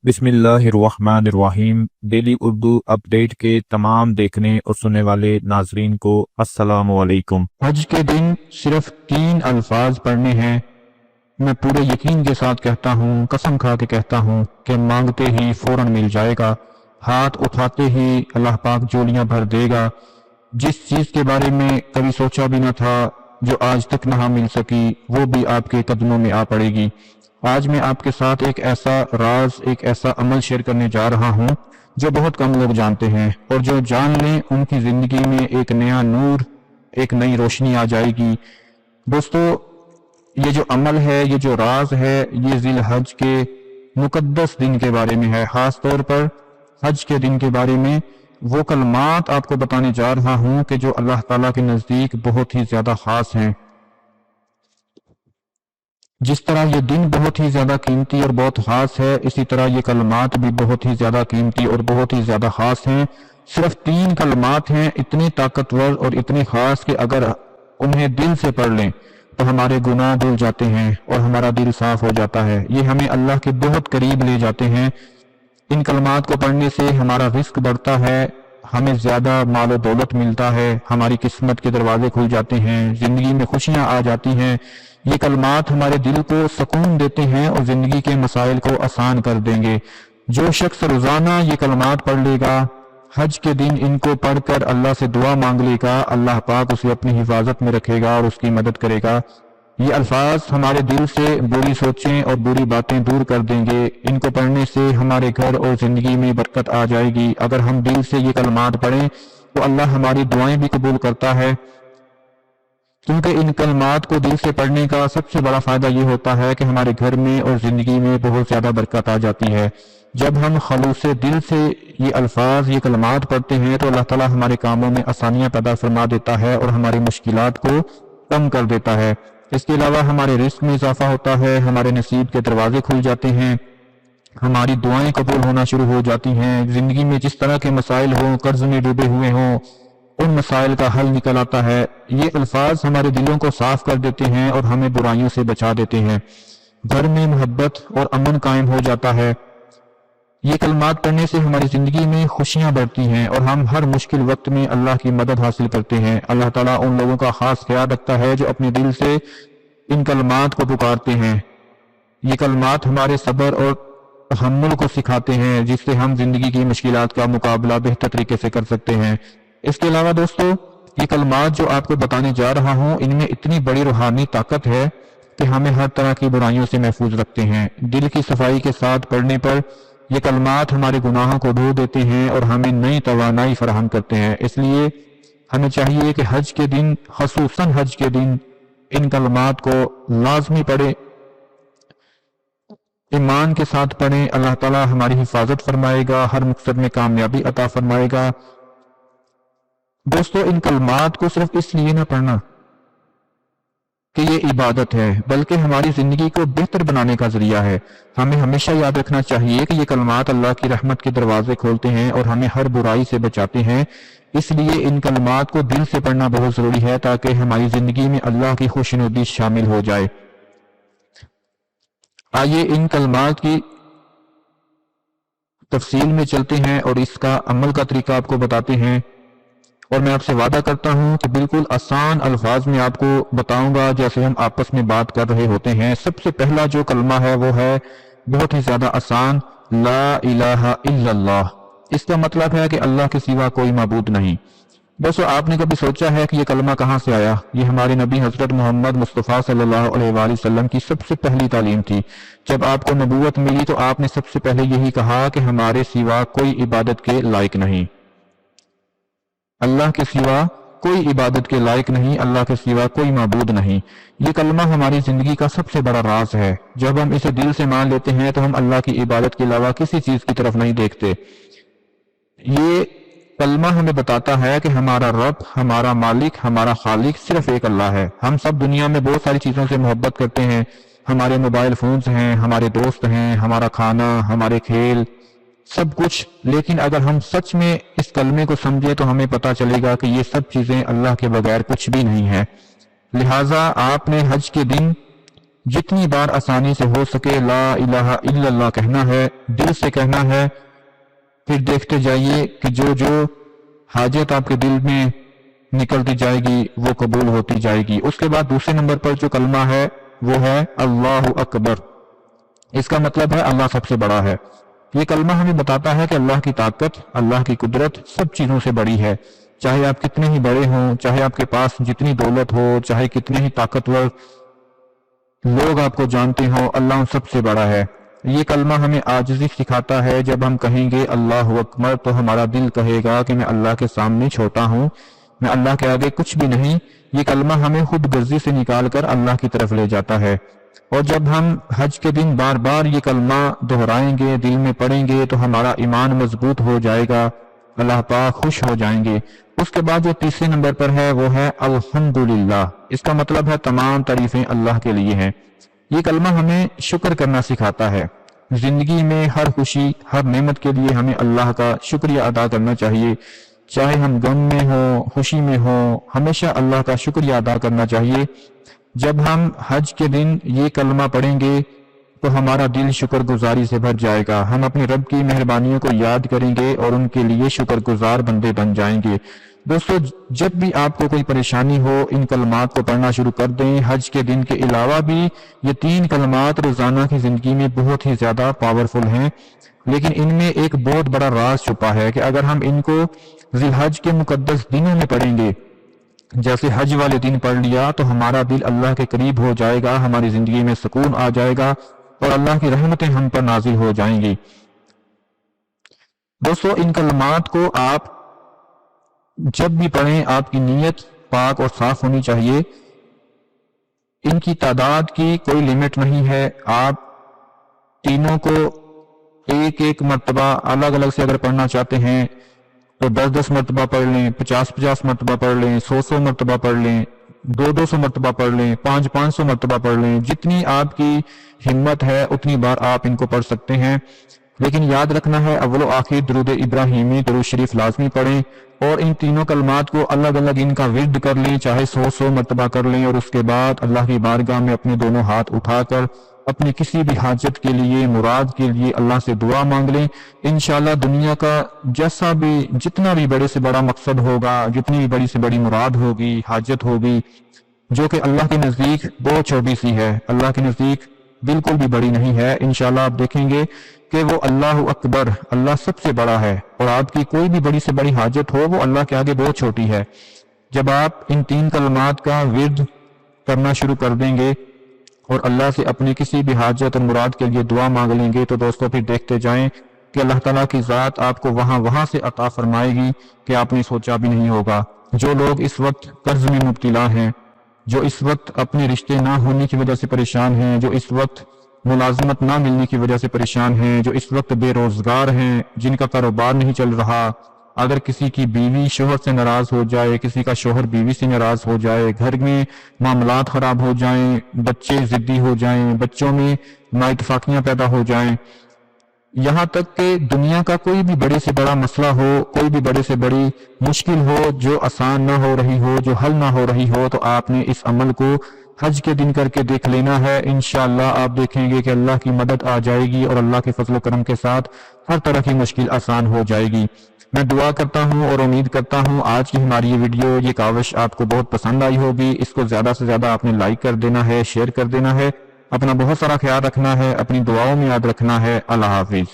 बिस्मिल्लाहिर्रहमानिर्रहीम। Daily Urdu update के तमाम देखने और सुनने वाले नाजरीन को अस्सलामु अलैकुम। हज के दिन सिर्फ 3 अल्फाज पढ़ने हैं। मैं पूरे यकीन के साथ कहता हूँ, कसम खा के कहता हूँ कि मांगते ही फौरन मिल जाएगा। हाथ उठाते ही अल्लाह पाक झोलियां भर देगा। जिस चीज के बारे में कभी सोचा भी न था, जो आज तक ना मिल सकी, वो भी आपके कदमों में आ पड़ेगी। आज मैं आपके साथ एक ऐसा राज, एक ऐसा अमल शेयर करने जा रहा हूँ जो बहुत कम लोग जानते हैं, और जो जान लें उनकी जिंदगी में एक नया नूर, एक नई रोशनी आ जाएगी। दोस्तों, ये जो अमल है, ये जो राज है, ये जिल हज के मुकद्दस दिन के बारे में है। खास तौर पर हज के दिन के बारे में वो कलमात आपको बताने जा रहा हूं कि जो अल्लाह ताला के नजदीक बहुत ही ज्यादा खास हैं। जिस तरह ये दिन बहुत ही ज्यादा कीमती और बहुत खास है, इसी तरह ये कलमात भी बहुत ही ज्यादा कीमती और बहुत ही ज्यादा खास हैं। सिर्फ 3 कलमात हैं, इतने ताकतवर और इतने खास कि अगर उन्हें दिल से पढ़ लें तो हमारे गुनाह धुल जाते हैं और हमारा दिल साफ हो जाता है। ये हमें अल्लाह के बहुत करीब ले जाते हैं। इन कलमात को पढ़ने से हमारा रिस्क बढ़ता है, हमें ज्यादा माल और दौलत मिलता है, हमारी किस्मत के दरवाजे खुल जाते हैं, जिंदगी में खुशियां आ जाती हैं। ये कलमात हमारे दिल को सुकून देते हैं और जिंदगी के मसाइल को आसान कर देंगे। जो शख्स रोजाना ये कलमात पढ़ लेगा, हज के दिन इनको पढ़कर अल्लाह से दुआ मांग लेगा, अल्लाह पाक उसे अपनी हिफाजत में रखेगा और उसकी मदद करेगा। ये अल्फाज हमारे दिल से बुरी सोचें और बुरी बातें दूर कर देंगे। इनको पढ़ने से हमारे घर और जिंदगी में बरकत आ जाएगी। अगर हम दिल से ये कलमात पढ़ें तो अल्लाह हमारी दुआएं भी कबूल करता है, क्योंकि इन कलमात को दिल से पढ़ने का सबसे बड़ा फायदा ये होता है कि हमारे घर में और जिंदगी में बहुत ज्यादा बरकत आ जाती है। जब हम खलूस दिल से ये अल्फाज, ये कलमात पढ़ते हैं तो अल्लाह ताला हमारे कामों में आसानियां पैदा फरमा देता है और हमारी मुश्किलात को कम कर देता है। इसके अलावा हमारे रिस्क में इजाफा होता है, हमारे नसीब के दरवाजे खुल जाते हैं, हमारी दुआएं कबूल होना शुरू हो जाती हैं। जिंदगी में जिस तरह के मसाइल हों, कर्ज में डूबे हुए हों, उन मसाइल का हल निकल आता है। ये अल्फाज हमारे दिलों को साफ कर देते हैं और हमें बुराइयों से बचा देते हैं। घर में मोहब्बत और अमन कायम हो जाता है। ये कलमात पढ़ने से हमारी जिंदगी में खुशियां बढ़ती हैं और हम हर मुश्किल वक्त में अल्लाह की मदद हासिल करते हैं। अल्लाह ताला उन लोगों का खास ख्याल रखता है जो अपने दिल से इन कलमात को पुकारते हैं। ये कलमात हमारे सब्र और तहम्मुल को सिखाते हैं, जिससे हम जिंदगी की मुश्किलात का मुकाबला बेहतर तरीके से कर सकते हैं। इसके अलावा दोस्तों, ये कलमात जो आपको बताने जा रहा हूँ, इनमें इतनी बड़ी रूहानी ताकत है कि हमें हर तरह की बुराइयों से महफूज रखते हैं। दिल की सफाई के साथ पढ़ने पर ये कलमात हमारे गुनाहों को धो देते हैं और हमें नई तवानाई फराहम करते हैं। इसलिए हमें चाहिए कि हज के दिन, खसूसन हज के दिन, इन कलमात को लाजमी पढ़े, ईमान के साथ पढ़ें। अल्लाह ताला हमारी हिफाजत फरमाएगा, हर मकसद में कामयाबी अता फरमाएगा। दोस्तों, इन कलमात को सिर्फ इसलिए ना पढ़ना कि ये इबादत है, बल्कि हमारी जिंदगी को बेहतर बनाने का जरिया है। हमें हमेशा याद रखना चाहिए कि ये कलमात अल्लाह की रहमत के दरवाजे खोलते हैं और हमें हर बुराई से बचाते हैं। इसलिए इन कलमात को दिल से पढ़ना बहुत जरूरी है, ताकि हमारी जिंदगी में अल्लाह की खुशनुदी शामिल हो जाए। आइए इन कलमात की तफसील में चलते हैं और इसका अमल का तरीका आपको बताते हैं। और मैं आपसे वादा करता हूं कि बिल्कुल आसान अल्फाज में आपको बताऊंगा, जैसे हम आपस में बात कर रहे होते हैं। सबसे पहला जो कलमा है वो है बहुत ही ज्यादा आसान, ला इलाहा इल्लल्लाह। इसका मतलब है कि अल्लाह के सिवा कोई माबूद नहीं। दोस्तों, आपने कभी सोचा है कि ये कलमा कहां से आया? ये हमारे नबी हजरत मोहम्मद मुस्तफ़ा सल्लल्लाहु अलैहि वसल्लम की सबसे पहली तालीम थी। जब आपको नबूवत मिली तो आपने सबसे पहले यही कहा कि हमारे सिवा कोई इबादत के लायक नहीं, अल्लाह के सिवा कोई इबादत के लायक नहीं, अल्लाह के सिवा कोई माबूद नहीं। ये कलमा हमारी जिंदगी का सबसे बड़ा राज है। जब हम इसे दिल से मान लेते हैं तो हम अल्लाह की इबादत के अलावा किसी चीज की तरफ नहीं देखते। ये कलमा हमें बताता है कि हमारा रब, हमारा मालिक, हमारा खालिक सिर्फ एक अल्लाह है। हम सब दुनिया में बहुत सारी चीजों से मोहब्बत करते हैं। हमारे मोबाइल फोन्स हैं, हमारे दोस्त हैं, हमारा खाना, हमारे खेल, सब कुछ। लेकिन अगर हम सच में इस कलमे को समझे तो हमें पता चलेगा कि ये सब चीजें अल्लाह के बगैर कुछ भी नहीं है। लिहाजा आपने हज के दिन जितनी बार आसानी से हो सके ला इलाहा इल्लल्लाह कहना है, दिल से कहना है। फिर देखते जाइए कि जो जो हाजत आपके दिल में निकलती जाएगी वो कबूल होती जाएगी। उसके बाद दूसरे नंबर पर जो कलमा है वो है अल्लाहु अकबर। इसका मतलब है अल्लाह सबसे बड़ा है। ये कलमा हमें बताता है कि अल्लाह की ताकत, अल्लाह की कुदरत सब चीजों से बड़ी है। चाहे आप कितने ही बड़े हों, चाहे आपके पास जितनी दौलत हो, चाहे कितने ही ताकतवर लोग आपको जानते हो, अल्लाह उन सबसे बड़ा है। ये कलमा हमें आजिज़ी सिखाता है। जब हम कहेंगे अल्लाहु अकबर तो हमारा दिल कहेगा कि मैं अल्लाह के सामने छोटा हूँ, मैं अल्लाह के आगे कुछ भी नहीं। ये कलमा हमें खुद गर्जी से निकाल कर अल्लाह की तरफ ले जाता है। और जब हम हज के दिन बार बार ये कलमा दोहराएंगे, दिल में पढ़ेंगे, तो हमारा ईमान मजबूत हो जाएगा, अल्लाह पाक खुश हो जाएंगे। उसके बाद जो तीसरे नंबर पर है वो है अल्हम्दुलिल्लाह। इसका मतलब है तमाम तारीफें अल्लाह के लिए हैं। ये कलमा हमें शुक्र करना सिखाता है। जिंदगी में हर खुशी, हर नेमत के लिए हमें अल्लाह का शुक्रिया अदा करना चाहिए। चाहे हम गम में हो, खुशी में हो, हमेशा अल्लाह का शुक्रिया अदा करना चाहिए। जब हम हज के दिन ये कलमा पढ़ेंगे तो हमारा दिल शुक्रगुजारी से भर जाएगा। हम अपने रब की मेहरबानियों को याद करेंगे और उनके लिए शुक्रगुजार बंदे बन जाएंगे। दोस्तों, जब भी आपको कोई परेशानी हो, इन कलमात को पढ़ना शुरू कर दें। हज के दिन के अलावा भी ये 3 कलमात रोजाना की जिंदगी में बहुत ही ज्यादा पावरफुल हैं, लेकिन इनमें एक बहुत बड़ा राज छुपा है कि अगर हम इनको जिलहज के मुकद्दस दिनों में पढ़ेंगे, जैसे हज वाले दिन पढ़ लिया, तो हमारा दिल अल्लाह के करीब हो जाएगा, हमारी जिंदगी में सुकून आ जाएगा और अल्लाह की रहमतें हम पर नाजिल हो जाएंगी। दोस्तों, इन कलमात को आप जब भी पढ़ें, आपकी नीयत पाक और साफ होनी चाहिए। इनकी तादाद की कोई लिमिट नहीं है। आप तीनों को एक एक मर्तबा अलग अलग से अगर पढ़ना चाहते हैं तो 10-10 मरतबा पढ़ लें, 50-50 मरतबा पढ़ लें, 100-100 मरतबा पढ़ लें, 200-200 मरतबा पढ़ लें, 500-500 मरतबा पढ़ लें। जितनी आपकी हिम्मत है उतनी बार आप इनको पढ़ सकते हैं। लेकिन याद रखना है, अव्वलो आखिर दुरूद इब्राहिमी दुरूद शरीफ लाजमी पढ़ें और इन तीनों कलमात को अलग अलग इनका विर्द कर लें, चाहे 100-100 मरतबा कर लें। और उसके बाद अल्लाह की बारगाह में अपने दोनों हाथ उठाकर अपनी किसी भी हाजत के लिए, मुराद के लिए अल्लाह से दुआ मांग लें। इंशाल्लाह दुनिया का जैसा भी, जितना भी बड़े से बड़ा मकसद होगा, जितनी भी बड़ी से बड़ी मुराद होगी, हाजत होगी, जो कि अल्लाह के नजदीक बहुत छोटी सी है, अल्लाह के नजदीक बिल्कुल भी बड़ी नहीं है, इंशाल्लाह आप देखेंगे कि वो अल्लाह अकबर, अल्लाह सबसे बड़ा है और आपकी कोई भी बड़ी से बड़ी हाजत हो वो अल्लाह के आगे बहुत छोटी है। जब आप इन 3 कलमात का विर्द करना शुरू कर देंगे और अल्लाह से अपनी किसी भी हाजत और मुराद के लिए दुआ मांग लेंगे, तो दोस्तों फिर देखते जाएं कि अल्लाह ताला की ज़ात आपको वहां से अता फरमाएगी कि आपने सोचा भी नहीं होगा। जो लोग इस वक्त कर्ज में मुब्तला हैं, जो इस वक्त अपने रिश्ते ना होने की वजह से परेशान हैं, जो इस वक्त मुलाजमत ना मिलने की वजह से परेशान हैं, जो इस वक्त बेरोजगार हैं, जिनका कारोबार नहीं चल रहा, अगर किसी की बीवी शोहर से नाराज हो जाए, किसी का शोहर बीवी से नाराज हो जाए, घर में मामलात खराब हो जाएं, बच्चे जिद्दी हो जाएं, बच्चों में नाइतफाकियां पैदा हो जाएं, यहाँ तक कि दुनिया का कोई भी बड़े से बड़ा मसला हो, कोई भी बड़े से बड़ी मुश्किल हो जो आसान ना हो रही हो, जो हल ना हो रही हो, तो आपने इस अमल को हज के दिन करके देख लेना है। इंशाअल्लाह आप देखेंगे कि अल्लाह की मदद आ जाएगी और अल्लाह के फजल करम के साथ हर तरह की मुश्किल आसान हो जाएगी। मैं दुआ करता हूं और उम्मीद करता हूं आज की हमारी ये वीडियो, ये काविश आपको बहुत पसंद आई होगी। इसको ज्यादा से ज्यादा आपने लाइक कर देना है, शेयर कर देना है। अपना बहुत सारा ख्याल रखना है, अपनी दुआओं में याद रखना है। अल्लाह हाफिज।